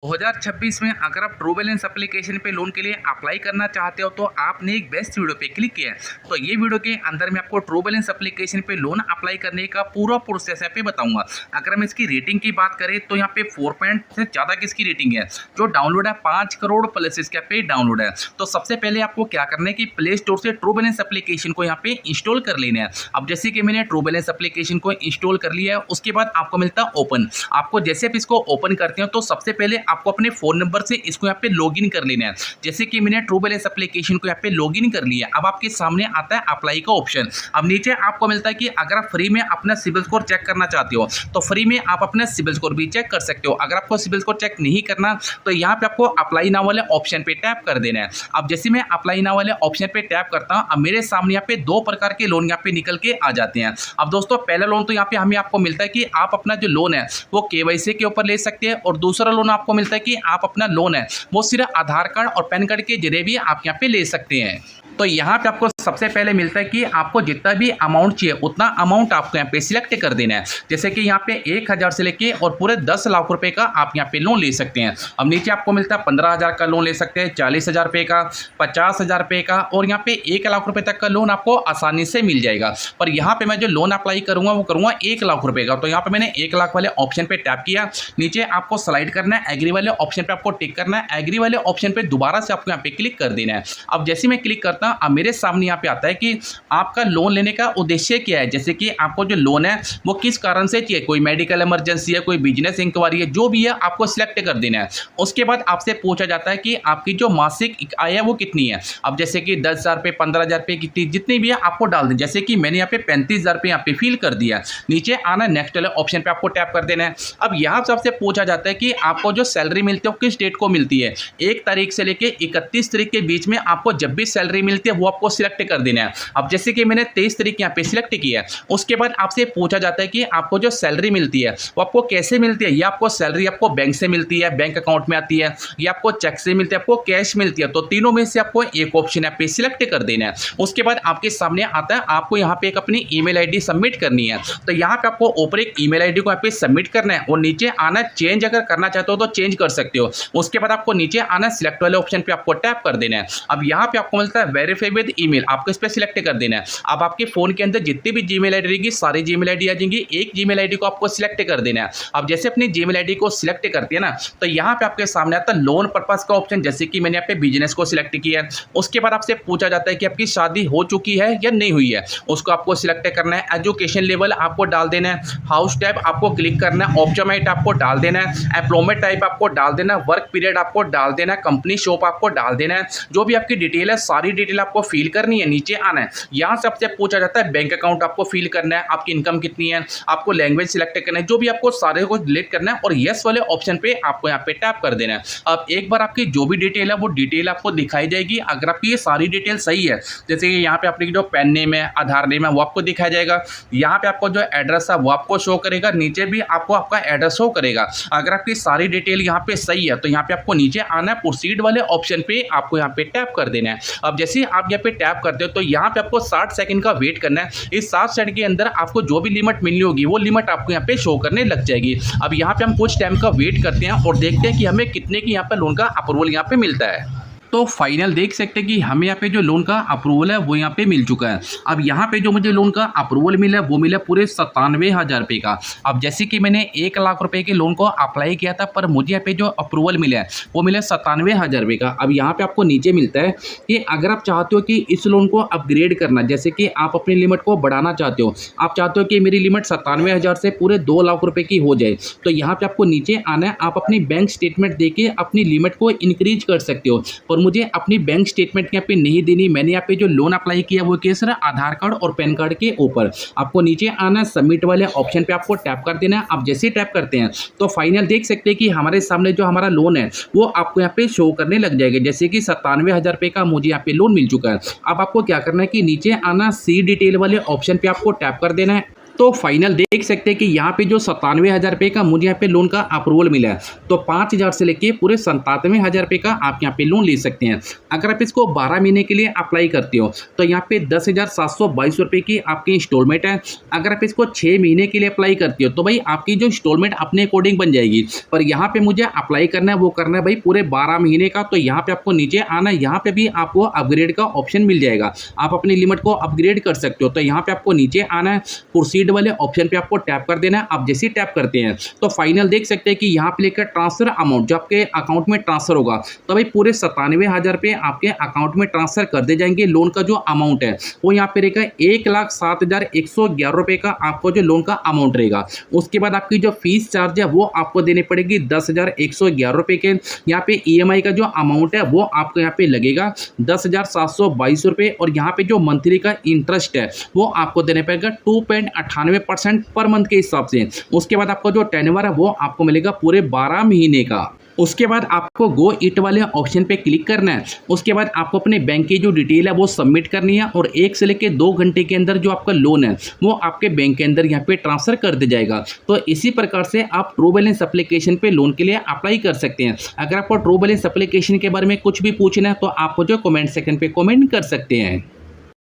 2026 में अगर आप ट्रू बैलेंस एप्लीकेशन पे लोन के लिए अप्लाई करना चाहते हो तो आपने एक बेस्ट वीडियो पे क्लिक किया है। तो ये वीडियो के अंदर मैं आपको ट्रू बैलेंस एप्लीकेशन पे लोन अप्लाई करने का पूरा प्रोसेस यहाँ पे बताऊंगा। अगर हम इसकी रेटिंग की बात करें तो यहाँ पे 4 पॉइंट से ज़्यादा की इसकी रेटिंग है। जो डाउनलोड है 5 करोड़ प्लस इसके पे डाउनलोड है। तो सबसे पहले आपको क्या करना है कि प्ले स्टोर से ट्रू बैलेंस एप्लीकेशन को यहाँ पे इंस्टॉल कर लेना है। अब जैसे कि मैंने ट्रू बैलेंस एप्लीकेशन को इंस्टॉल कर लिया है, उसके बाद आपको मिलता है ओपन। आपको जैसे आप इसको ओपन करते हो तो सबसे पहले आपको अपने फोन नंबर से इसको यहाँ पे लॉगिन कर लेना है। जैसे कि मैंने ट्रू बैलेंस एप्लीकेशन को यहाँ पे लॉगिन कर लिया। अब आपके सामने आता है अप्लाई का ऑप्शन। अब नीचे आपको मिलता है कि अगर आप फ्री में अपना सिबिल स्कोर चेक करना चाहते हो तो फ्री में आप अपना सिबिल स्कोर भी चेक कर सकते हो। अगर आपको सिबिल स्कोर चेक नहीं करना तो यहाँ पे आपको अप्लाई नाउ वाले ऑप्शन पे टैप कर देना है। अब जैसे मैं अप्लाई नाउ वाले ऑप्शन पे टैप करता हूँ, अब मेरे सामने यहाँ पे 2 प्रकार के लोन यहाँ पे निकल के आ जाते हैं। अब दोस्तों पहला लोन तो यहाँ पे हमें आपको मिलता है कि आप अपना जो लोन है वो केवाईसी के ऊपर ले सकते हैं, और दूसरा लोन आपको मिलता है कि आप अपना लोन है वो सिर्फ आधार कार्ड और पैन कार्ड के जरिए भी आप यहाँ पे ले सकते हैं। तो यहाँ पे आपको सबसे पहले मिलता है कि आपको जितना भी अमाउंट चाहिए उतना अमाउंट आपको यहाँ पे सिलेक्ट कर देना है। जैसे कि यहाँ पे 1000 से लेके और पूरे 10 लाख रुपए का आप यहाँ पे लोन ले सकते हैं। अब नीचे आपको मिलता है 15,000 का लोन ले सकते हैं, 40,000 रुपये का, 50,000 रुपये का, और यहाँ पे 1 लाख रुपए तक का लोन आपको आसानी से मिल जाएगा। पर यहाँ पे मैं जो लोन अप्लाई करूँगा वो करूँगा 1 लाख रुपये का। तो यहाँ पे मैंने 1 लाख वाले ऑप्शन पे टैप किया। नीचे आपको स्लाइड करना है, एग्री वाले ऑप्शन पे आपको टिक करना है। एग्री वाले ऑप्शन पे दोबारा से आपको यहाँ पे क्लिक कर देना है। अब जैसे मैं क्लिक करता हूँ, अब मेरे सामने यहाँ पे आता है कि आपका लोन लेने का उद्देश्य क्या है। जैसे कि आपको जो लोन है वो किस कारण से चाहिए, कोई मेडिकल इमरजेंसी है, कोई बिजनेस इंक्वायरी है, जो भी है आपको सिलेक्ट कर देना है। उसके बाद आपसे पूछा जाता है कि आपकी जो मासिक आय है वो कितनी है। अब जैसे कि 10,000 रुपये, 15,000 रुपये, कितनी जितनी भी है आपको डाल दें। जैसे कि मैंने यहाँ पे 35,000 रुपये यहाँ पे फिल कर दिया। नीचे आना नेक्स्ट वाले ऑप्शन पे आपको टैप कर देना है। अब यहाँ सबसे पूछा जाता है कि आपको जो सैलरी मिलती है वो किस डेट को मिलती है। 1 तारीख से लेके 31 तारीख के बीच में आपको जब भी सैलरी मिलती है वो आपको सिलेक्ट कर देना है। अब जैसे कि मैंने 23 तारीख यहाँ पे सिलेक्ट किया है। उसके बाद आपसे पूछा जाता है कि आपको जो सैलरी मिलती है वो आपको कैसे मिलती है। या आपको सैलरी आपको बैंक से मिलती है, बैंक अकाउंट में आती है, या आपको चेक से मिलती है, आपको कैश मिलती है। तो तीनों में से आपको एक ऑप्शन यहाँ पे सिलेक्ट कर देना है। उसके बाद आपके सामने आता है आपको यहाँ पे एक अपनी ईमेल आईडी सबमिट करनी है। तो यहाँ पे आपको ऊपर एक ईमेल आईडी को यहाँ पे सबमिट करना है, और नीचे आना चेंज अगर करना चाहते हो तो चेंज कर सकते हो। उसके बाद आपको नीचे आना सिलेक्ट वाले ऑप्शन पे आपको टैप कर देना है। अब यहाँ पे आपको मिलता है वेरीफाई विद ईमेल, आपको इस पे सिलेक्ट कर देना है। अब आपके फोन के अंदर जितनी भी जीमेल आईडी रहेगी सारी जीमेल आईडी आ जाएंगी। एक जीमेल आईडी को आपको सिलेक्ट कर देना है। अब जैसे अपनी जीमेल आईडी को सिलेक्ट करते हैं ना, तो यहाँ पे आपके सामने आता है लोन पर्पस का ऑप्शन। जैसे कि मैंने यहाँ पे बिजनेस को सिलेक्ट किया है। उसके बाद आपसे पूछा जाता है कि आपकी शादी हो चुकी है या नहीं हुई है, उसको आपको सिलेक्ट करना है। एजुकेशन लेवल आपको डाल देना है। हाउस टाइप आपको क्लिक करना है। ऑप्शन आपको डाल देना है। एम्प्लॉयमेंट टाइप आपको डाल देना है। वर्क पीरियड आपको डाल देना है। कंपनी शॉप आपको डाल देना है। जो भी आपकी डिटेल है सारी डिटेल आपको फिल करनी है। नीचे आना है, यहाँ से आपसे पूछा जाता है बैंक अकाउंट आपको फिल करना है, आपकी इनकम कितनी है, आपको लैंग्वेज सिलेक्ट करना है, जो भी आपको सारे को डिलीट करना है, और यस वाले ऑप्शन पे आपको यहाँ पे टैप कर देना है। अब एक बार आपकी जो भी डिटेल है वो डिटेल आपको दिखाई जाएगी। अगर आपकी ये सारी डिटेल सही है, जैसे कि यहाँ पे आपकी जो पैन नेम है, आधार नेम है, वो आपको दिखाया जाएगा। यहाँ पे आपको जो एड्रेस है वो आपको शो करेगा। नीचे भी आपको आपका एड्रेस शो करेगा। अगर आपकी सारी डिटेल यहाँ पे सही है तो यहाँ पे आपको नीचे आना है, प्रोसीड वाले ऑप्शन पे आपको यहाँ पे टैप कर देना है। अब जैसे आप यहाँ पे टैप करते हो तो यहाँ पे आपको 60 सेकंड का वेट करना है। इस 60 सेकंड के अंदर आपको जो भी लिमिट मिलनी होगी वो लिमिट आपको यहाँ पे शो करने लग जाएगी। अब यहाँ पे हम कुछ टाइम का वेट करते हैं और देखते हैं कि हमें कितने की यहाँ पे लोन का अप्रूवल यहाँ पे मिलता है। तो फाइनल देख सकते हैं कि हमें यहाँ पे जो लोन का अप्रूवल है वो यहाँ पे मिल चुका है। अब यहाँ पे जो मुझे लोन का अप्रूवल मिला वो मिला पूरे 97,000 रुपये का। अब जैसे कि मैंने 1 लाख रुपए के लोन को अप्लाई किया था, पर मुझे यहाँ पे जो अप्रूवल मिला है वो मिला 97,000 रुपये का। अब यहाँ पे आपको नीचे मिलता है कि अगर आप चाहते हो कि इस लोन को अपग्रेड करना, जैसे कि आप अपनी लिमिट को बढ़ाना चाहते हो, आप चाहते हो कि मेरी लिमिट 97,000 से पूरे 2 लाख रुपये की हो जाए, तो यहाँ पे आपको नीचे आना है। आप अपनी बैंक स्टेटमेंट देके अपनी लिमिट को इंक्रीज कर सकते हो, पर मुझे अपनी बैंक स्टेटमेंट यहाँ पे नहीं देनी। मैंने यहाँ पे जो लोन अप्लाई किया वो कैसे रहा, आधार कार्ड और पैन कार्ड के ऊपर। आपको नीचे आना, सबमिट वाले ऑप्शन पे आपको टैप कर देना है। आप जैसे ही टैप करते हैं तो फाइनल देख सकते हैं कि हमारे सामने जो हमारा लोन है वो आपको यहाँ पे शो करने लग जाएगा। जैसे कि 97,000 रुपये का मुझे यहाँ पे लोन मिल चुका है। अब आपको क्या करना है कि नीचे आना, सी डिटेल वाले ऑप्शन पे आपको टैप कर देना है। तो फाइनल देख सकते हैं कि यहाँ पे जो 97,000 रुपये का मुझे यहाँ पे लोन का अप्रूवल मिला है। तो 5,000 से लेके पूरे 97,000 रुपये का आप यहाँ पे लोन ले सकते हैं। अगर आप इसको 12 महीने के लिए अप्लाई करते हो तो यहाँ पे 10,722 रुपये की आपकी इंस्टॉलमेंट है। अगर आप इसको 6 महीने के लिए अप्लाई करते हो तो भाई आपकी जो इंस्टॉलमेंट अपने अकॉर्डिंग बन जाएगी। पर यहाँ पे मुझे अप्लाई करना है, वो करना है भाई पूरे 12 महीने का। तो यहाँ पे आपको नीचे आना है, यहाँ पे भी आपको अपग्रेड का ऑप्शन मिल जाएगा, आप अपनी लिमिट को अपग्रेड कर सकते हो। तो यहाँ पे आपको नीचे आना है, प्रोसीड वाले ऑप्शन पे आपको टैप कर देना है। आप जैसे ही टैप करते हैं तो फाइनल देख सकते हैं कि यहाँ पे लेकर ट्रांसफर अमाउंट जो आपके अकाउंट में ट्रांसफर होगा तो भाई पूरे 97,000 रुपये आपके अकाउंट में ट्रांसफर कर दे जाएंगे। लोन का जो अमाउंट है वो यहाँ पे रहेगा 1,07,111 रुपये का आपको जो लोन का अमाउंट रहेगा। उसके बाद आपकी जो फीस चार्ज है वो आपको देनी पड़ेगी 10,111 रुपये के। यहाँ पे EMI का जो अमाउंट है वो आपको यहाँ पे लगेगा 10,722 रुपये। और यहाँ पे जो मंथली का इंटरेस्ट है वो आपको देने पड़ेगा 2.98% पर मंथ के हिसाब से। उसके बाद आपका जो टेन्योर है वो आपको मिलेगा पूरे 12 महीने का। उसके बाद आपको गो इट वाले ऑप्शन पे क्लिक करना है। उसके बाद आपको अपने बैंक की जो डिटेल है वो सबमिट करनी है और 1 से लेकर 2 घंटे के अंदर जो आपका लोन है वो आपके बैंक के अंदर यहाँ पे ट्रांसफर कर दिया जाएगा। तो इसी प्रकार से आप ट्रू बैलेंस एप्लीकेशन पे लोन के लिए अप्लाई कर सकते हैं। अगर आपको ट्रू बैलेंस एप्लीकेशन के बारे में कुछ भी पूछना है तो आप जो कमेंट सेक्शन पे कमेंट कर सकते हैं।